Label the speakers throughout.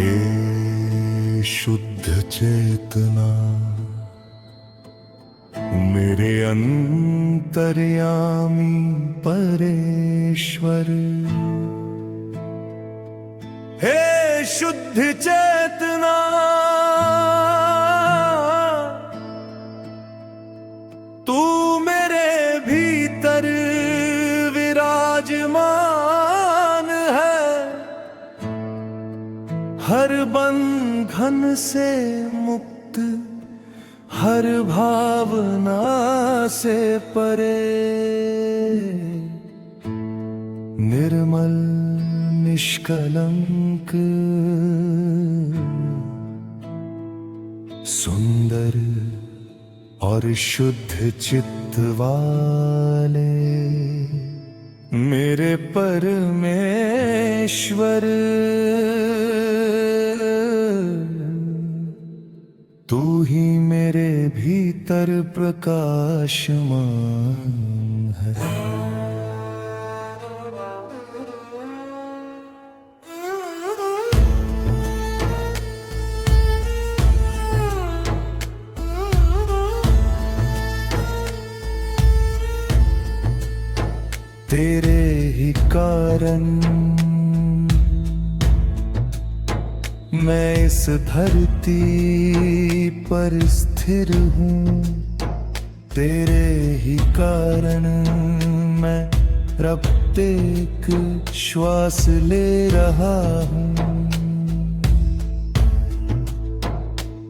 Speaker 1: हे शुद्ध चेतना, मेरे अंतर्यामी परेश्वर। हे शुद्ध चेतना, तू मेरे भीतर विराजमान है, हर बंधन से मुक्त, हर भावना से परे, निर्मल निष्कलंक, सुंदर और शुद्ध चित्त वाले मेरे परमेश्वर। तू ही मेरे भीतर प्रकाशमान है। तेरे ही कारण मैं इस धरती पर स्थिर हूँ, तेरे ही कारण मैं प्रत्येक श्वास ले रहा हूँ,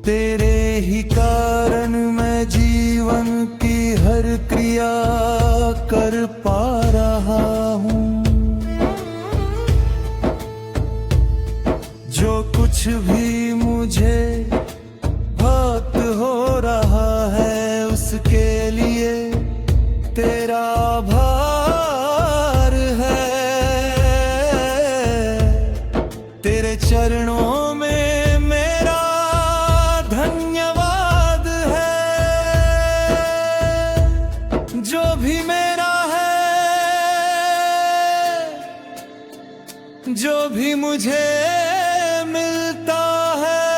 Speaker 1: तेरे ही कारण मैं जीवन की हर क्रिया कर पा रहा हूँ। जो कुछ भी मुझे प्राप्त हो रहा है उसके लिए तेरा आभार है। तेरे चरणों में मेरा धन्यवाद है। जो भी मेरा है, जो भी मुझे मिलता है,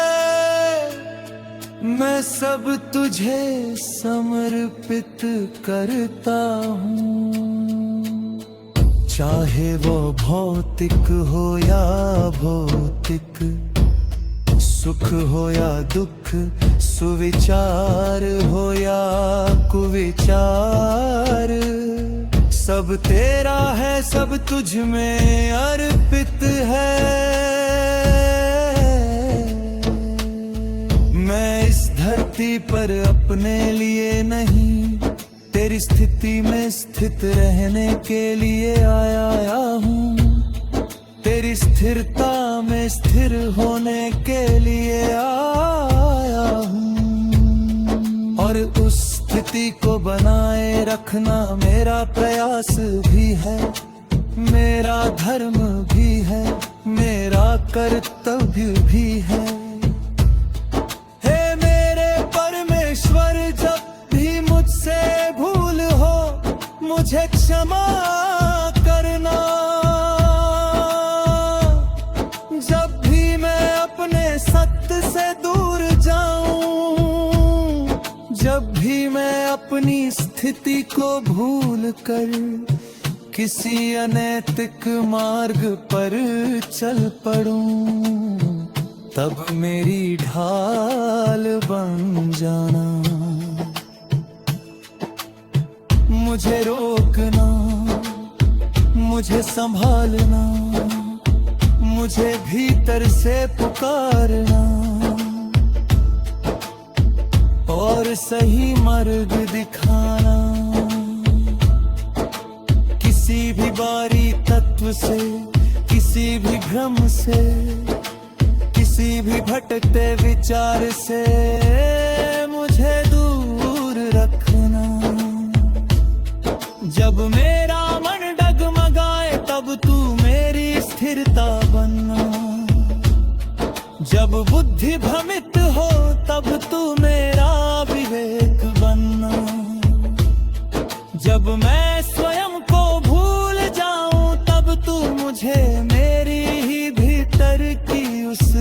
Speaker 1: मैं सब तुझे समर्पित करता हूँ। चाहे वो भौतिक हो या भौतिक, सुख हो या दुख, सुविचार हो या कुविचार, सब तेरा है, सब तुझ में अर्पित है। मैं इस धरती पर अपने लिए नहीं, तेरी स्थिति में स्थित रहने के लिए आया हूँ, तेरी स्थिरता में स्थिर होने के लिए आया हूँ। और उस स्थिति को बनाए रखना मेरा प्रयास भी है, मेरा धर्म भी है, मेरा कर्तव्य भी है। हे मेरे परमेश्वर, जब भी मुझसे भूल हो मुझे क्षमा करना। जब भी मैं अपने सत्य से दूर जाऊं, जब भी मैं अपनी स्थिति को भूल कर किसी अनैतिक मार्ग पर चल पड़ूं, तब मेरी ढाल बन जाना। मुझे रोकना, मुझे संभालना, मुझे भीतर से पुकारना और सही मार्ग दिखाना। किसी भी बारी तत्व से, किसी भी भ्रम से, किसी भी भटकते विचार से मुझे दूर रखना। जब मेरा मन डगमगाए तब तू मेरी स्थिरता बनना। जब बुद्धि भ्रमित हो तब तू मेरा विवेक बनना। जब मैं स्वयं को भूल जाऊं तब तू मुझे मेरी ही भीतर की उस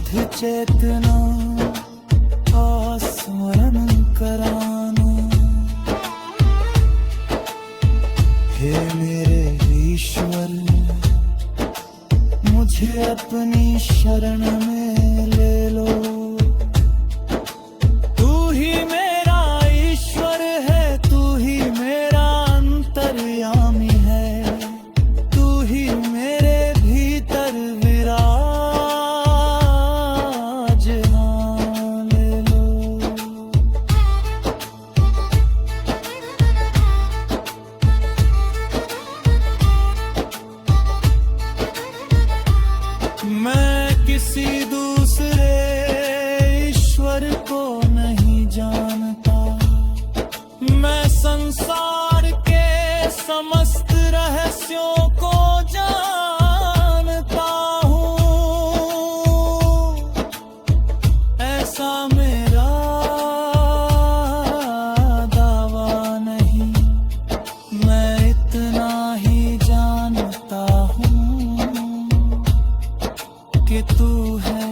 Speaker 1: शुद्ध चेतना आस्मरण कराना। हे मेरे ईश्वर, मुझे अपनी शरण में ले लो। तू ही मेरा ईश्वर है, तू ही मेरा अंतर्यामी है, तू ही मेरे भीतर विराज, हाँ ले लो। मैं किसी दूसरे ईश्वर को नहीं जानता, मैं संसार के समस्त रहस्यों को जानता हूँ। ऐसा मेरा दावा नहीं, मैं इतना ही जानता हूँ कि तू है,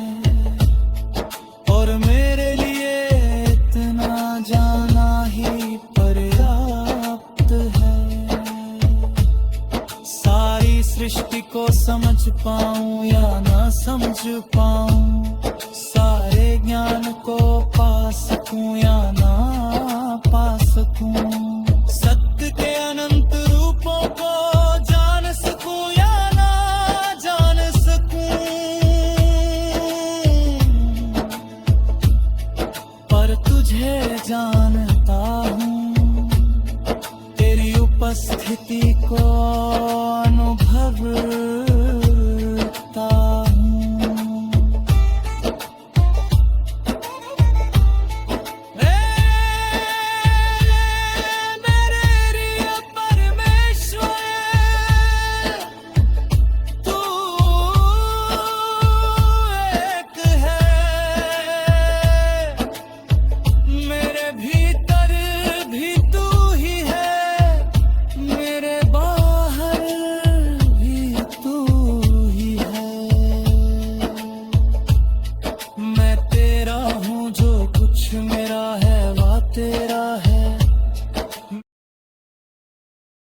Speaker 1: और मेरे लिए इतना जाना ही पर्याप्त है। सारी सृष्टि को समझ पाऊं या ना समझ पाऊं, सारे ज्ञान को पा सकूं या ना पा सकूं, सत्य के अनंत रूपों को जान सकूं या ना जान सकूं, पर तुझे जानता हूँ, तेरी उपस्थिति को